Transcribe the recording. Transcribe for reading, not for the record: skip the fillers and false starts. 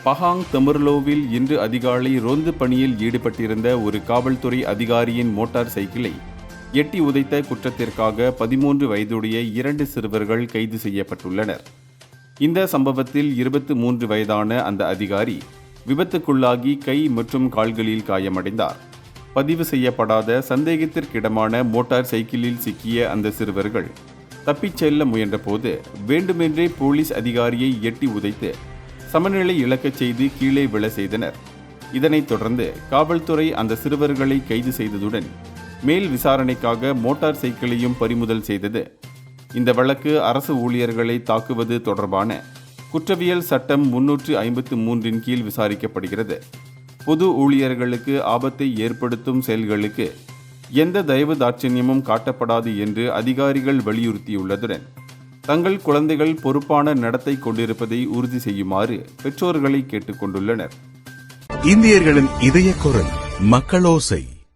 Pahang தெமிர்லோவில் இன்று அதிகாலை ரோந்து பணியில் ஈடுபட்டிருந்த ஒரு காவல்துறை அதிகாரியின் மோட்டார் சைக்கிளை எட்டி உதைத்த குற்றத்திற்காக 13 வயதுடைய 2 சிறுவர்கள் கைது செய்யப்பட்டுள்ளனர். இந்த சம்பவத்தில் 23 வயதான அந்த அதிகாரி விபத்துக்குள்ளாகி கை மற்றும் கால்களில் காயமடைந்தார். பதிவு செய்யப்படாத சந்தேகத்திற்கிடமான மோட்டார் சைக்கிளில் சிக்கிய அந்த சிறுவர்கள் தப்பிச் செல்ல முயன்றபோது வேண்டுமென்றே போலீஸ் அதிகாரியை எட்டி உதைத்து சமநிலை இழக்கச் செய்து கீழே விழ செய்தனர். இதனைத் தொடர்ந்து காவல்துறை அந்த சிறுவர்களை கைது செய்ததுடன் மேல் விசாரணைக்காக மோட்டார் சைக்கிளையும் பறிமுதல் செய்தது. இந்த வழக்கு அரசு ஊழியர்களை தாக்குவது தொடர்பான குற்றவியல் சட்டம் 353 கீழ் விசாரிக்கப்படுகிறது. பொது ஊழியர்களுக்கு ஆபத்தை ஏற்படுத்தும் செயல்களுக்கு எந்த தயவு தாட்சண்யமும் காட்டப்படாது என்று அதிகாரிகள் வலியுறுத்தியுள்ளதுடன் தங்கள் குழந்தைகள் பொறுப்பான நடத்தை கொண்டிருப்பதை உறுதி செய்யுமாறு பெற்றோர்களை கேட்டுக் கொண்டுள்ளனர். இந்தியர்களின் இதய குரல் மக்களோசை.